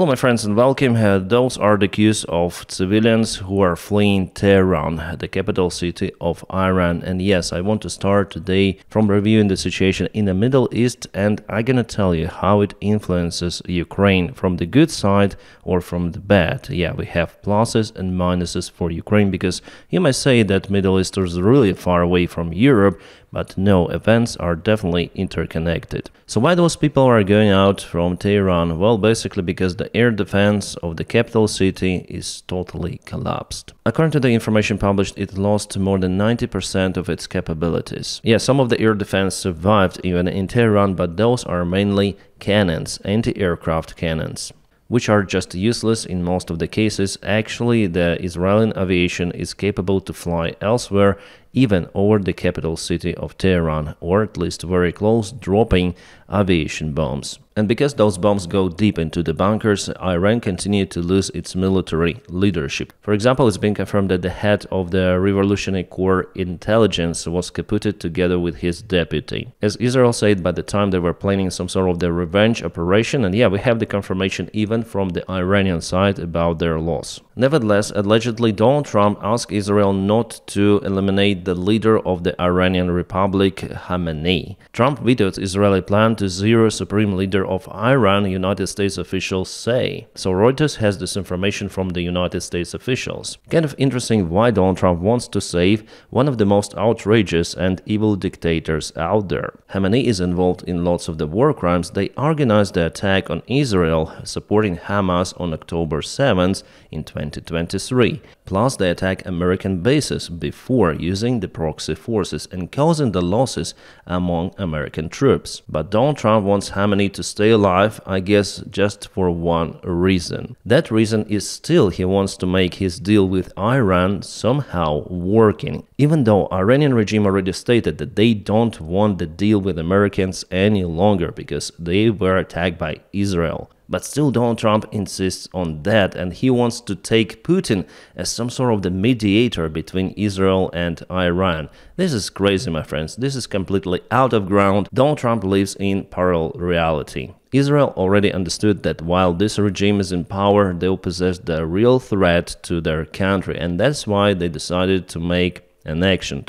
Hello my friends and welcome. Those are the queues of civilians who are fleeing Tehran, the capital city of Iran. And yes, I want to start today from reviewing the situation in the Middle East, and I'm gonna tell you how it influences Ukraine from the good side or from the bad. Yeah, we have pluses and minuses for Ukraine, because you might say that Middle East is really far away from Europe, but no, events are definitely interconnected. So why those people are going out from Tehran? Well, basically because the air defense of the capital city is totally collapsed. According to the information published, it lost more than 90% of its capabilities. Yeah, some of the air defense survived even in Tehran, but those are mainly cannons, anti-aircraft cannons, which are just useless in most of the cases. Actually, the Israeli aviation is capable to fly elsewhere, even over the capital city of Tehran, or at least very close, dropping aviation bombs. And because those bombs go deep into the bunkers, Iran continued to lose its military leadership. For example, it's been confirmed that the head of the Revolutionary Corps Intelligence was captured together with his deputy. As Israel said, by the time they were planning some sort of the revenge operation, and yeah, we have the confirmation even from the Iranian side about their loss. Nevertheless, allegedly Donald Trump asked Israel not to eliminate the leader of the Iranian Republic, Khamenei. Trump vetoed Israeli plan to zero supreme leader of Iran, United States officials say. So Reuters has this information from the United States officials. Kind of interesting why Donald Trump wants to save one of the most outrageous and evil dictators out there. Khamenei is involved in lots of the war crimes. They organized the attack on Israel, supporting Hamas on October 7th in 2023. Plus, they attacked American bases before using the proxy forces and causing the losses among American troops. But Donald Trump wants Khamenei to stay alive, I guess just for one reason. That reason is still he wants to make his deal with Iran somehow working, even though Iranian regime already stated that they don't want the deal with Americans any longer because they were attacked by Israel. But still Donald Trump insists on that, and he wants to take Putin as some sort of the mediator between Israel and Iran. This is crazy, my friends. This is completely out of ground. Donald Trump lives in parallel reality. Israel already understood that while this regime is in power, they'll possess the real threat to their country, and that's why they decided to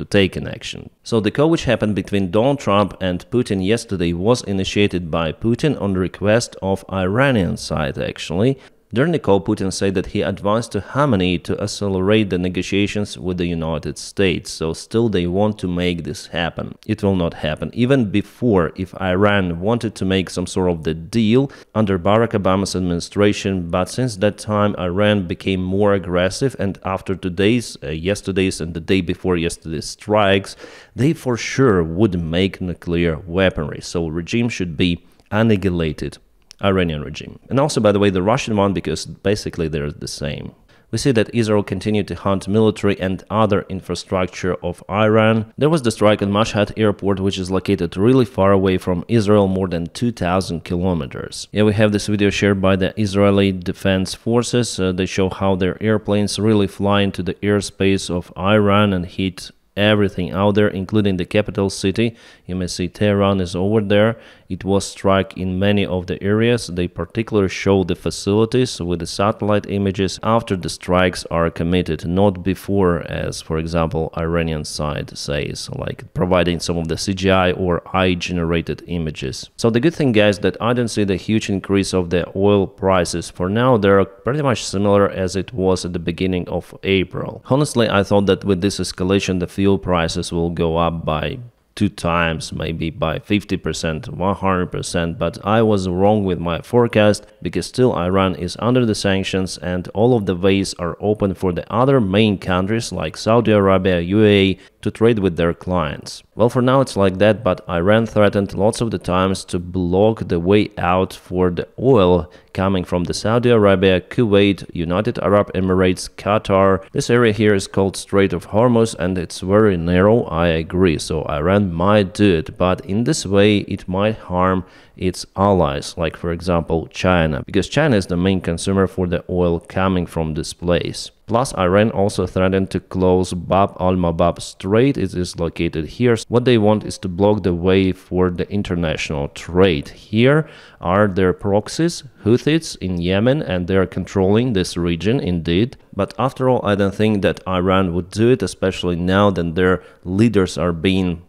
take an action. So the call which happened between Donald Trump and Putin yesterday was initiated by Putin on request of Iranian side actually. During the call, Putin said that he advised to Khamenei to accelerate the negotiations with the United States. So still they want to make this happen. It will not happen. Even before, if Iran wanted to make some sort of the deal under Barack Obama's administration, but since that time Iran became more aggressive, and after yesterday's and the day before yesterday's strikes, they for sure would make nuclear weaponry. So regime should be annihilated. Iranian regime. And also, by the way, the Russian one, because basically they're the same. We see that Israel continued to hunt military and other infrastructure of Iran. There was the strike on Mashhad airport, which is located really far away from Israel, more than 2,000 kilometers. Yeah, we have this video shared by the Israeli Defense Forces. They show how their airplanes really fly into the airspace of Iran and hit everything out there, including the capital city. You may see Tehran is over there. It was struck in many of the areas. They particularly show the facilities with the satellite images after the strikes are committed, not before, as for example Iranian side says, like providing some of the CGI or AI-generated images. So the good thing, guys, that I don't see the huge increase of the oil prices. For now, they're pretty much similar as it was at the beginning of April. Honestly, I thought that with this escalation, the fuel prices will go up by 2 times, maybe by 50%, 100%, but I was wrong with my forecast, because still Iran is under the sanctions and all of the ways are open for the other main countries like Saudi Arabia, UAE to trade with their clients. Well, for now it's like that, but Iran threatened lots of the times to block the way out for the oil coming from the Saudi Arabia, Kuwait, United Arab Emirates, Qatar. This area here is called Strait of Hormuz and it's very narrow, I agree. So Iran Iran might do it, but in this way it might harm its allies, like for example China, because China is the main consumer for the oil coming from this place. Plus, Iran also threatened to close Bab al-Mandab Strait. It is located here. What they want is to block the way for the international trade. Here are their proxies, Houthis in Yemen, and they are controlling this region indeed. But after all, I don't think that Iran would do it, especially now that their leaders are being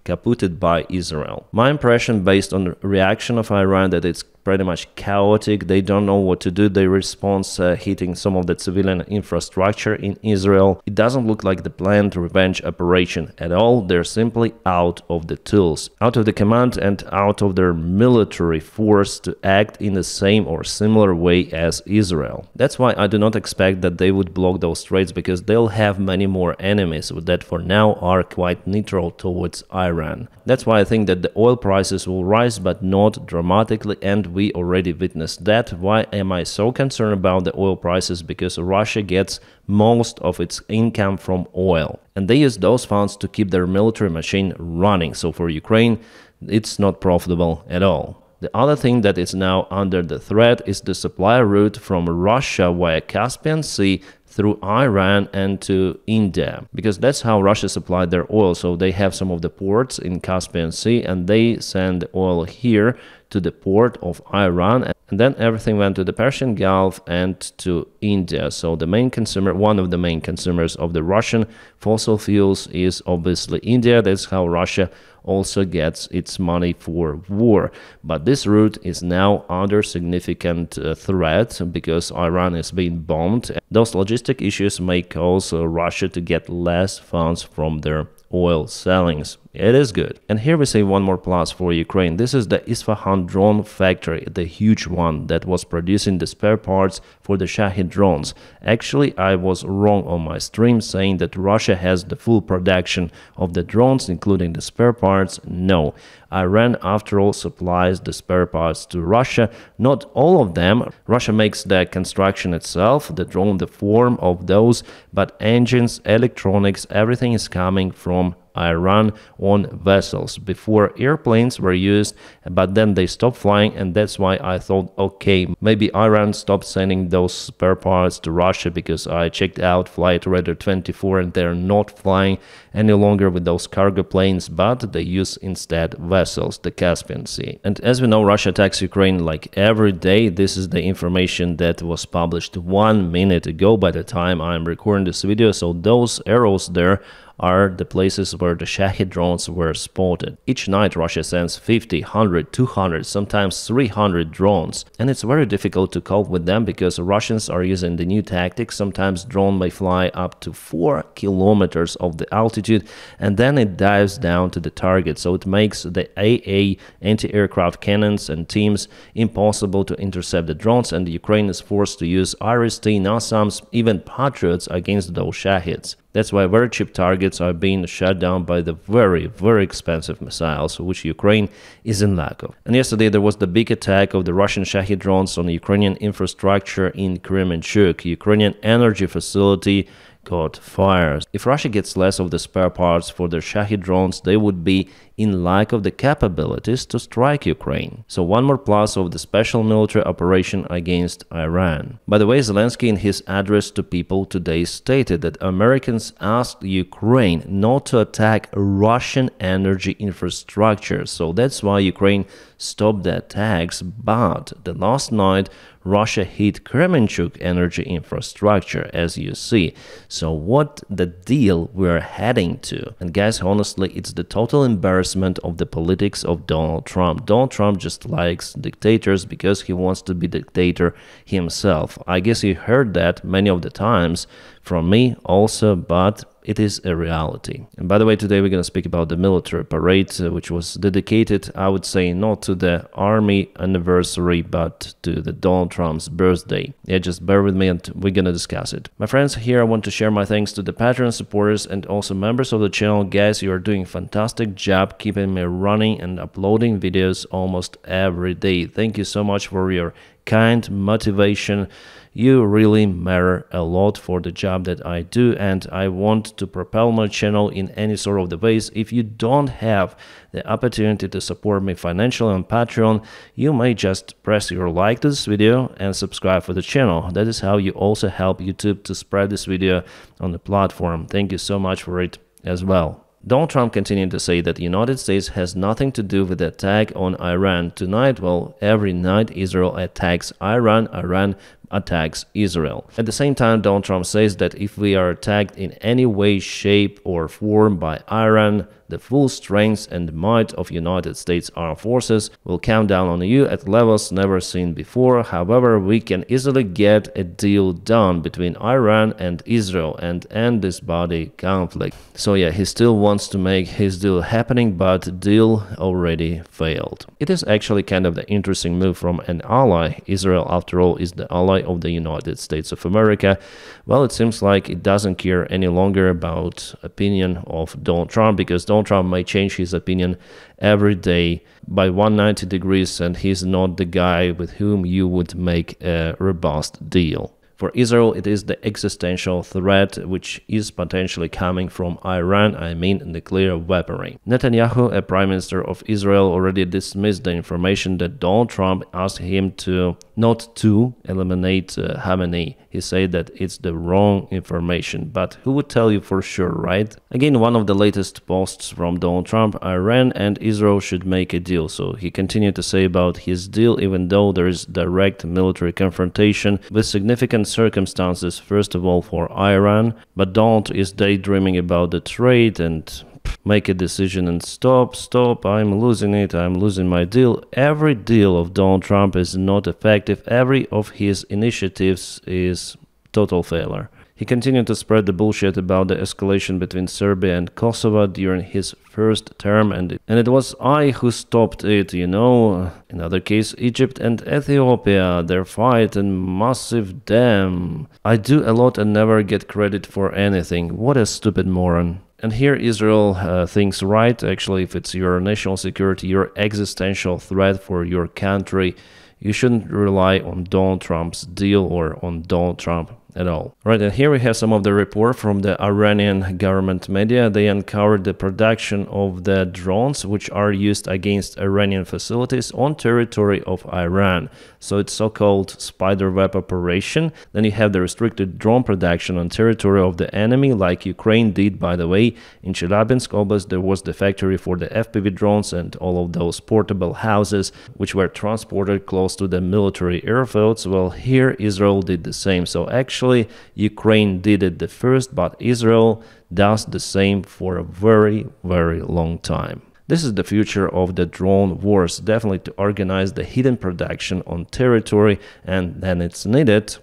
captured by Israel. My impression based on the reaction of Iran that it's pretty much chaotic. They don't know what to do. They respond hitting some of the civilian infrastructure in Israel. It doesn't look like the planned revenge operation at all. They're simply out of the tools, out of the command and out of their military force to act in the same or similar way as Israel. That's why I do not expect that they would block those straits, because they'll have many more enemies that for now are quite neutral towards Iran. That's why I think that the oil prices will rise, but not dramatically, and we already witnessed that. Why am I so concerned about the oil prices? Because Russia gets most of its income from oil, and they use those funds to keep their military machine running. So for Ukraine, it's not profitable at all. The other thing that is now under the threat is the supply route from Russia via Caspian Sea through Iran and to India, because that's how Russia supplied their oil. So they have some of the ports in Caspian Sea, and they send oil here to the port of Iran, and then everything went to the Persian Gulf and to India. So the main consumer, one of the main consumers of the Russian fossil fuels is obviously India. That's how Russia also gets its money for war. But this route is now under significant threat because Iran is being bombed. Those logistic issues may cause Russia to get less funds from their oil sellings. It is good. And here we see one more plus for Ukraine. This is the Isfahan drone factory, the huge one that was producing the spare parts for the Shahid drones. Actually, I was wrong on my stream saying that Russia has the full production of the drones, including the spare parts. No, Iran, after all, supplies the spare parts to Russia. Not all of them. Russia makes the construction itself, the drone, the form of those, but engines, electronics, everything is coming from Iran on vessels. Before, airplanes were used, but then they stopped flying, and that's why I thought, okay, maybe Iran stopped sending those spare parts to Russia, because I checked out Flight Radar 24 and they're not flying any longer with those cargo planes, but they use instead vessels, the Caspian Sea. And as we know, Russia attacks Ukraine like every day. This is the information that was published 1 minute ago by the time I'm recording this video. So those arrows there are the places where the Shahid drones were spotted. Each night Russia sends 50, 100, 200, sometimes 300 drones, and it's very difficult to cope with them because Russians are using the new tactics. Sometimes drone may fly up to 4 kilometers of the altitude, and then it dives down to the target, so it makes the AA anti-aircraft cannons and teams impossible to intercept the drones, and Ukraine is forced to use IRIS-T, NASAMS, even Patriots against those Shahids. That's why very cheap targets are being shut down by the very, very expensive missiles, which Ukraine is in lack of. And yesterday there was the big attack of the Russian Shahid drones on Ukrainian infrastructure in Kremenchuk, Ukrainian energy facility caught fires. If Russia gets less of the spare parts for their Shahid drones, they would be in lack of the capabilities to strike Ukraine. So one more plus of the special military operation against Iran. By the way, Zelensky in his address to people today stated that Americans asked Ukraine not to attack Russian energy infrastructure. So that's why Ukraine stopped the attacks, but the last night Russia hit Kremenchuk energy infrastructure, as you see. So what the deal we're heading to? And guys, honestly, it's the total embarrassment of the politics of Donald Trump. Donald Trump just likes dictators because he wants to be dictator himself. I guess you heard that many of the times from me also, but it is a reality. And by the way, today we're going to speak about the military parade, which was dedicated, I would say, not to the army anniversary, but to the Donald Trump's birthday. Yeah, just bear with me and we're going to discuss it. My friends, here I want to share my thanks to the Patreon supporters and also members of the channel. Guys, you are doing a fantastic job keeping me running and uploading videos almost every day. Thank you so much for your kind motivation. You really matter a lot for the job that I do, and I want to propel my channel in any sort of the ways. If you don't have the opportunity to support me financially on Patreon, you may just press your like to this video and subscribe for the channel. That is how you also help YouTube to spread this video on the platform. Thank you so much for it as well. Donald Trump continued to say that the United States has nothing to do with the attack on Iran tonight. Well, every night Israel attacks Iran, Iran attacks Israel. At the same time, Donald Trump says that if we are attacked in any way, shape or form by Iran, the full strength and might of United States Armed Forces will come down on you at levels never seen before. However, we can easily get a deal done between Iran and Israel and end this bloody conflict. So yeah, he still wants to make his deal happening, but the deal already failed. It is actually kind of the interesting move from an ally. Israel, after all, is the ally of the United States of America. Well, it seems like it doesn't care any longer about opinion of Donald Trump, because Donald Trump may change his opinion every day by 190 degrees, and he's not the guy with whom you would make a robust deal. For Israel, it is the existential threat which is potentially coming from Iran, I mean nuclear weaponry. Netanyahu, a prime minister of Israel, already dismissed the information that Donald Trump asked him to not to eliminate Khamenei. He said that it's the wrong information, but who would tell you for sure, right? Again, one of the latest posts from Donald Trump: Iran and Israel should make a deal. So he continued to say about his deal, even though there is direct military confrontation with significant circumstances, first of all for Iran, but Donald is daydreaming about the trade and make a decision and stop, I'm losing it, I'm losing my deal. Every deal of Donald Trump is not effective. Every of his initiatives is total failure. He continued to spread the bullshit about the escalation between Serbia and Kosovo during his first term, and it was I who stopped it, you know. In other case, Egypt and Ethiopia, their fight and massive dam. I do a lot and never get credit for anything. What a stupid moron. And here Israel thinks right. Actually, if it's your national security, your existential threat for your country, you shouldn't rely on Donald Trump's deal or on Donald Trump at all. Right, and here we have some of the report from the Iranian government media. They uncovered the production of the drones which are used against Iranian facilities on territory of Iran. So it's so-called spiderweb operation. Then you have the restricted drone production on territory of the enemy, like Ukraine did, by the way. In Chelyabinsk Oblast, there was the factory for the FPV drones and all of those portable houses which were transported close to the military airfields. Well, here Israel did the same. So actually Ukraine did it the first, but Israel does the same for a very, very long time. This is the future of the drone wars, definitely to organize the hidden production on territory, and then it's needed,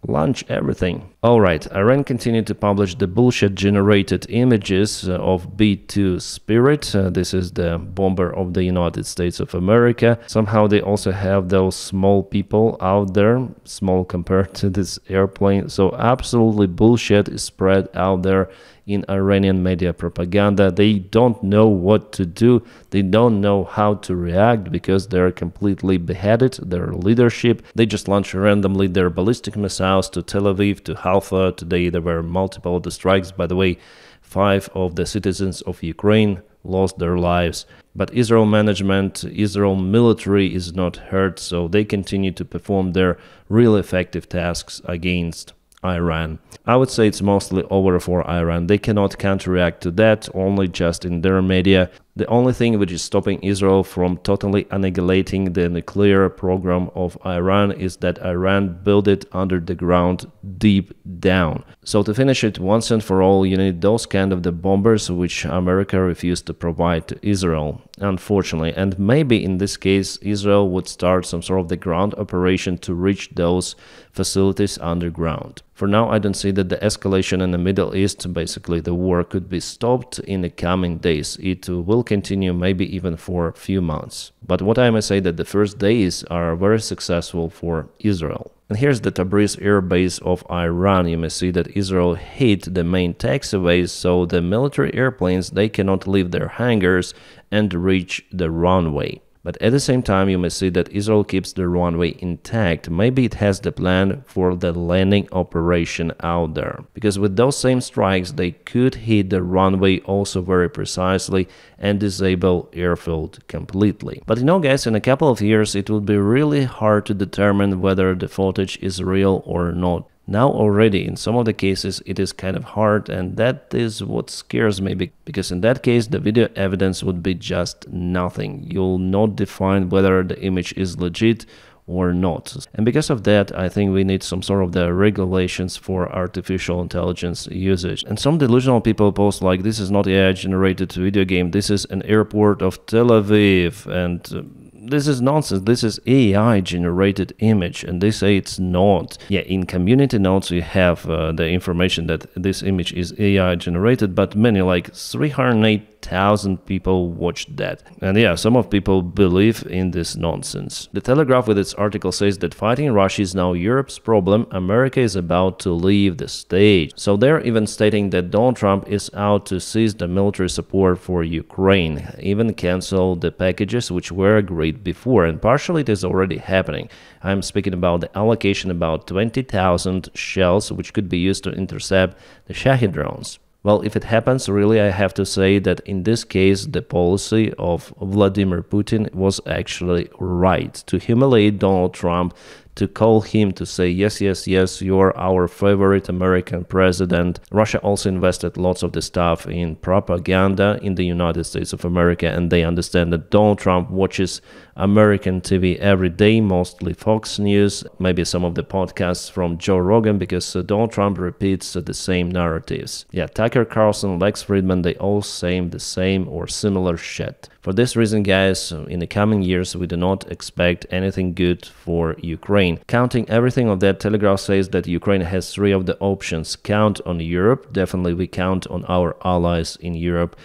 launch everything. Alright, Iran continued to publish the bullshit-generated images of B-2 Spirit. This is the bomber of the United States of America. Somehow they also have those small people out there, small compared to this airplane. So absolutely bullshit is spread out there in Iranian media propaganda. They don't know what to do. They don't know how to react because they're completely beheaded, their leadership. They just launch randomly their ballistic missiles to Tel Aviv, to Haifa. Today there were multiple of the strikes. By the way, 5 of the citizens of Ukraine lost their lives. But Israel management, Israel military is not hurt, so they continue to perform their really effective tasks against Iran. I would say it's mostly over for Iran. They cannot counteract to that, only just in their media. The only thing which is stopping Israel from totally annihilating the nuclear program of Iran is that Iran built it under the ground deep down. So to finish it once and for all, you need those kind of the bombers which America refused to provide to Israel, unfortunately. And maybe in this case, Israel would start some sort of the ground operation to reach those facilities underground. For now, I don't see that the escalation in the Middle East, basically the war, could be stopped in the coming days. It will continue maybe even for a few months. But what I may say that the first days are very successful for Israel. And here's the Tabriz air base of Iran. You may see that Israel hit the main taxiways, so the military airplanes, they cannot leave their hangars and reach the runway. But at the same time, you may see that Israel keeps the runway intact. Maybe it has the plan for the landing operation out there. Because with those same strikes, they could hit the runway also very precisely and disable airfield completely. But guys, in a couple of years, it will be really hard to determine whether the footage is real or not. Now already, in some of the cases, it is kind of hard, and that is what scares me, because in that case, the video evidence would be just nothing. You'll not define whether the image is legit or not. And because of that, I think we need some sort of the regulations for artificial intelligence usage. And some delusional people post like, this is not AI generated video game, this is an airport of Tel Aviv, and this is nonsense. This is AI generated image, and they say it's not. Yeah, in community notes you have the information that this image is AI generated, but many, like 308,000 people watched that. And yeah, some of people believe in this nonsense. The Telegraph with its article says that fighting Russia is now Europe's problem. America is about to leave the stage. So they're even stating that Donald Trump is out to seize the military support for Ukraine, even cancel the packages which were agreed before, and partially it is already happening. I'm speaking about the allocation about 20,000 shells which could be used to intercept the Shahed drones. Well, if it happens, really, I have to say that in this case, the policy of Vladimir Putin was actually right. To humiliate Donald Trump, to call him to say, yes, yes, yes, you're our favorite American president. Russia also invested lots of the stuff in propaganda in the United States of America, and they understand that Donald Trump watches American TV every day, mostly Fox News, maybe some of the podcasts from Joe Rogan, because Donald Trump repeats the same narratives. Yeah, Tucker Carlson, Lex Friedman, they all say the same or similar shit. For this reason, guys, in the coming years, we do not expect anything good for Ukraine. Counting everything of that, Telegraph says that Ukraine has three of the options. Count on Europe, definitely we count on our allies in Europe,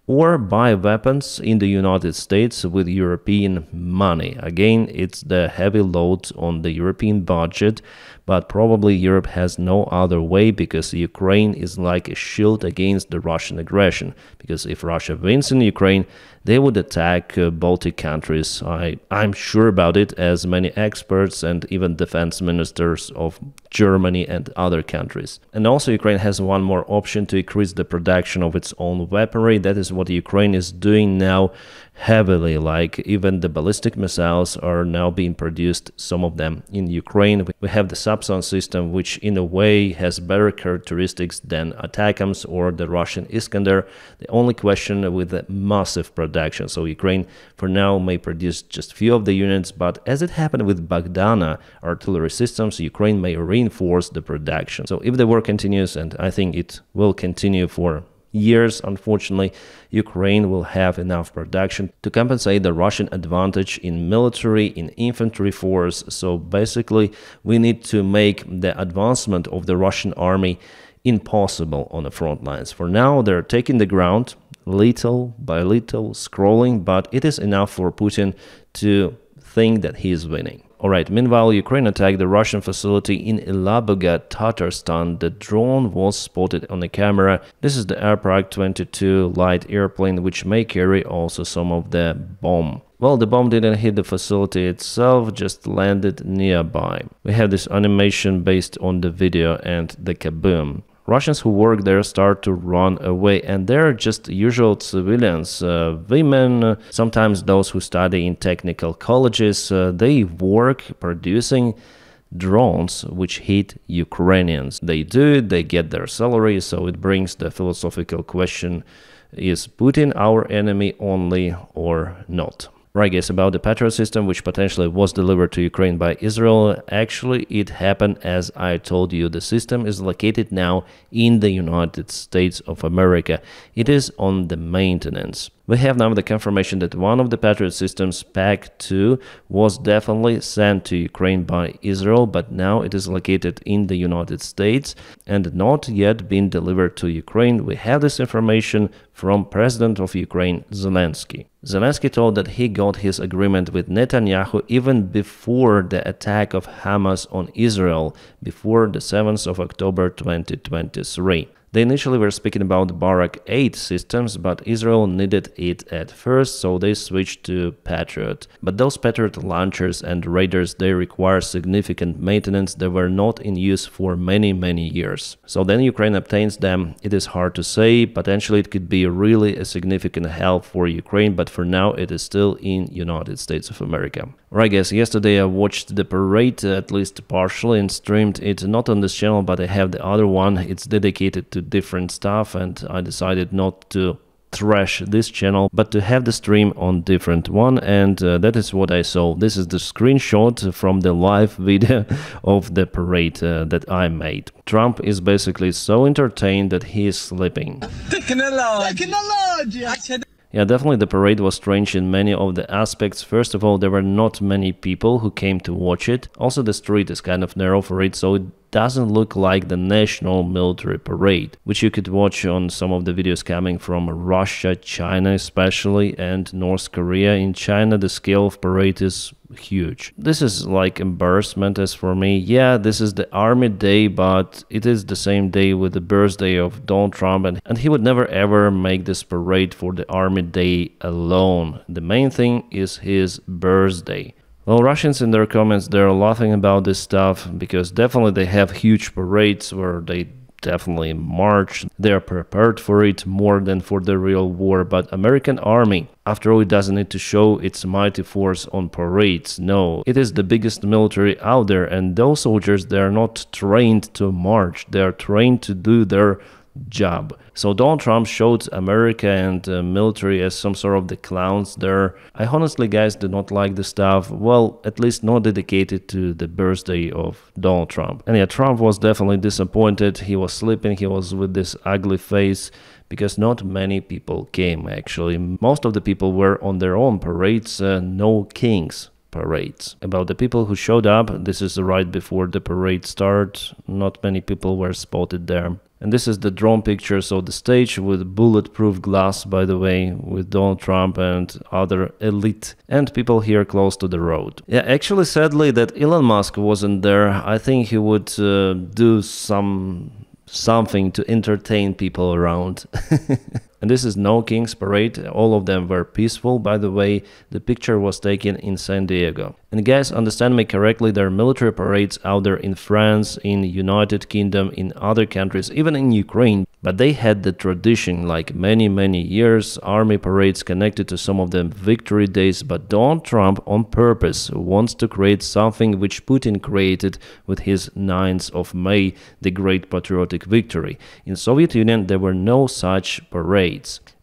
or buy weapons in the United States with European money. Again, it's the heavy load on the European budget, but probably Europe has no other way, because Ukraine is like a shield against the Russian aggression. Because if Russia wins in Ukraine, they would attack Baltic countries. I'm sure about it, as many experts and even defense ministers of Germany and other countries. And also Ukraine has one more option to increase the production of its own weaponry. That is what Ukraine is doing now heavily, like even the ballistic missiles are now being produced, some of them in Ukraine. We have the Sapson system, which in a way has better characteristics than ATACMS or the Russian Iskander. The only question with the massive production. So Ukraine for now may produce just few of the units, but as it happened with Bogdana artillery systems, Ukraine may reinforce the production. So if the war continues, and I think it will continue for years, unfortunately, Ukraine will have enough production to compensate the Russian advantage in military, in infantry force. So basically, we need to make the advancement of the Russian army impossible on the front lines. For now, they're taking the ground little by little, scrolling, but it is enough for Putin to think that he is winning. Alright, meanwhile, Ukraine attacked the Russian facility in Elabuga, Tatarstan. The drone was spotted on the camera. This is the Airpark 22 light airplane, which may carry also some of the bomb. Well, the bomb didn't hit the facility itself, just landed nearby. We have this animation based on the video and the kaboom. Russians who work there start to run away, and they're just usual civilians, women, sometimes those who study in technical colleges. They work producing drones which hit Ukrainians. They do it, they get their salary, so it brings the philosophical question, is Putin our enemy only or not? Right, guys, about the Patriot system, which potentially was delivered to Ukraine by Israel. Actually, it happened as I told you. The system is located now in the United States of America. It is on the maintenance. We have now the confirmation that one of the Patriot systems, PAC-2, was definitely sent to Ukraine by Israel, but now it is located in the United States and not yet been delivered to Ukraine. We have this information from President of Ukraine, Zelensky. Zelensky told that he got his agreement with Netanyahu even before the attack of Hamas on Israel, before the 7th of October 2023. They initially were speaking about Barak 8 systems, but Israel needed it at first, so they switched to Patriot. But those Patriot launchers and radars, they require significant maintenance. They were not in use for many years. So then Ukraine obtains them. It is hard to say. Potentially it could be really a significant help for Ukraine, but for now it is still in United States of America. Right guys, yesterday I watched the parade, at least partially, and streamed it not on this channel, but I have the other one. It's dedicated to different stuff, and I decided not to trash this channel, but to have the stream on different one, and that is what I saw. This is the screenshot from the live video of the parade that I made. Trump is basically so entertained that he is sleeping. Yeah, definitely the parade was strange in many of the aspects. First of all, there were not many people who came to watch it. Also, the street is kind of narrow for it, so it doesn't look like the national military parade, which you could watch on some of the videos coming from Russia, China especially, and North Korea. In China, the scale of parade is huge. This is like embarrassment as for me. Yeah, this is the Army Day, but it is the same day with the birthday of Donald Trump, and he would never ever make this parade for the Army Day alone. The main thing is his birthday. Well, Russians in their comments, they're laughing about this stuff because definitely they have huge parades where they definitely march. They're prepared for it more than for the real war. But American army, after all, it doesn't need to show its mighty force on parades. No, it is the biggest military out there, and those soldiers, they're not trained to march. They're trained to do their job. So Donald Trump showed America and military as some sort of the clowns there. I honestly, guys, do not like the stuff. Well, at least not dedicated to the birthday of Donald Trump. And yeah, Trump was definitely disappointed. He was sleeping. He was with this ugly face because not many people came, actually. Most of the people were on their own parades, no kings parades. About the people who showed up, this is right before the parade started. Not many people were spotted there. And this is the drone pictures of the stage with bulletproof glass, by the way, with Donald Trump and other elite and people here close to the road. Yeah, actually, sadly, that Elon Musk wasn't there. I think he would do something to entertain people around. And this is no King's Parade. All of them were peaceful. By the way, the picture was taken in San Diego. And guys, understand me correctly, there are military parades out there in France, in United Kingdom, in other countries, even in Ukraine. But they had the tradition, like many years, army parades connected to some of them victory days. But Donald Trump, on purpose, wants to create something which Putin created with his 9th of May, the Great Patriotic Victory. In Soviet Union, there were no such parades.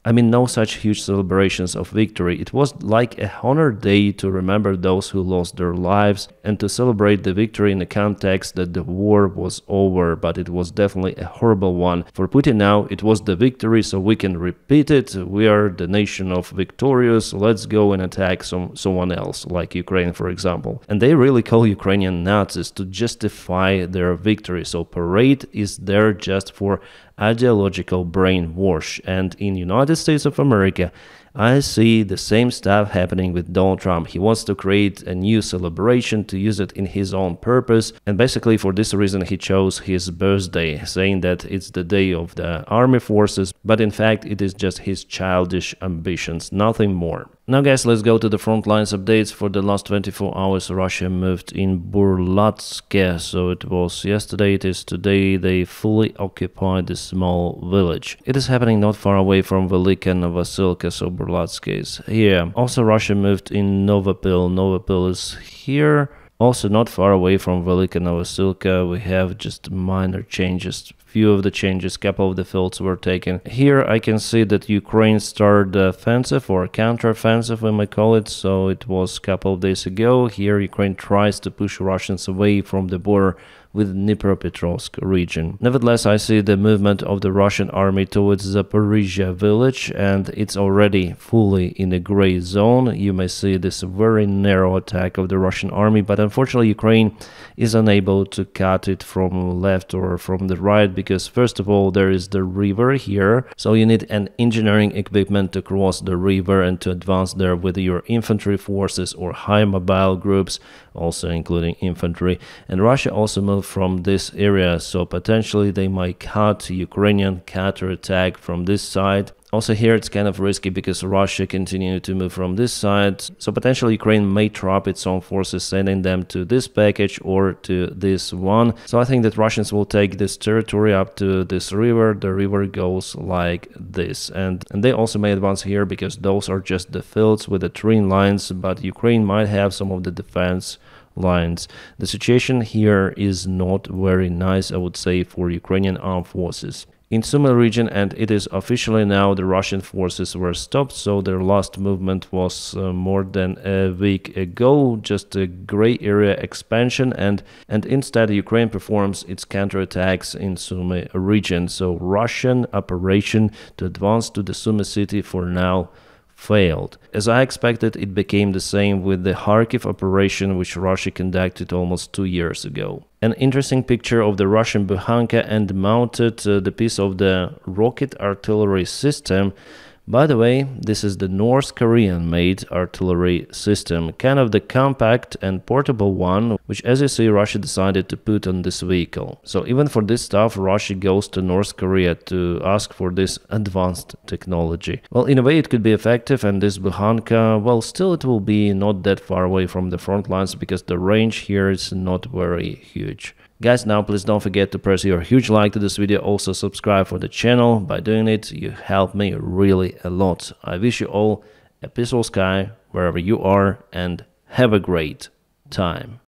I mean, no such huge celebrations of victory. It was like a honor day to remember those who lost their lives and to celebrate the victory in the context that the war was over, but it was definitely a horrible one. For Putin now, it was the victory, so we can repeat it. We are the nation of victorious. Let's go and attack someone else, like Ukraine, for example. And they really call Ukrainian Nazis to justify their victory. So parade is there just for ideological brainwash. And in United States of America, I see the same stuff happening with Donald Trump. He wants to create a new celebration to use it in his own purpose. And basically for this reason he chose his birthday, saying that it's the day of the army forces. But in fact, it is just his childish ambitions, nothing more. Now guys, let's go to the front lines updates. For the last 24 hours, Russia moved in Burlatsk. So it was yesterday, it is today. They fully occupied the small village. It is happening not far away from Velika Novosilka, so Burlatsk is here. Also Russia moved in Novopil. Novopil is here. Also not far away from Velika Novosilka, we have just minor changes. Few of the changes, couple of the fields were taken. Here I can see that Ukraine started the offensive or counter-offensive, we might call it. So it was a couple of days ago. Here Ukraine tries to push Russians away from the border with Dnipropetrovsk region. Nevertheless, I see the movement of the Russian army towards Zaporizhia village, and it's already fully in the gray zone. You may see this very narrow attack of the Russian army, but unfortunately Ukraine is unable to cut it from left or from the right, because first of all there is the river here, so you need an engineering equipment to cross the river and to advance there with your infantry forces or high mobile groups, also including infantry. And Russia also moved move from this area, so potentially they might cut Ukrainian counterattack from this side. Also here it's kind of risky because Russia continued to move from this side, so potentially Ukraine may drop its own forces, sending them to this package or to this one. So I think that Russians will take this territory up to this river. The river goes like this, and they also may advance here because those are just the fields with the train lines, but Ukraine might have some of the defense lines. The situation here is not very nice, I would say, for Ukrainian armed forces in Sumy region, and it is officially now the Russian forces were stopped, so their last movement was more than a week ago, just a gray area expansion, and instead Ukraine performs its counterattacks in Sumy region. So Russian operation to advance to the Sumy city for now failed. As I expected, it became the same with the Kharkiv operation, which Russia conducted almost 2 years ago. An interesting picture of the Russian Bukhanka and mounted the piece of the rocket artillery system. By the way, this is the North Korean-made artillery system, kind of the compact and portable one, which, as you see, Russia decided to put on this vehicle. So even for this stuff, Russia goes to North Korea to ask for this advanced technology. Well, in a way it could be effective, and this Bukhanka, well, still it will be not that far away from the front lines because the range here is not very huge. Guys, now please don't forget to press your huge like to this video, also subscribe for the channel. By doing it, you help me really a lot. I wish you all a peaceful sky wherever you are and have a great time.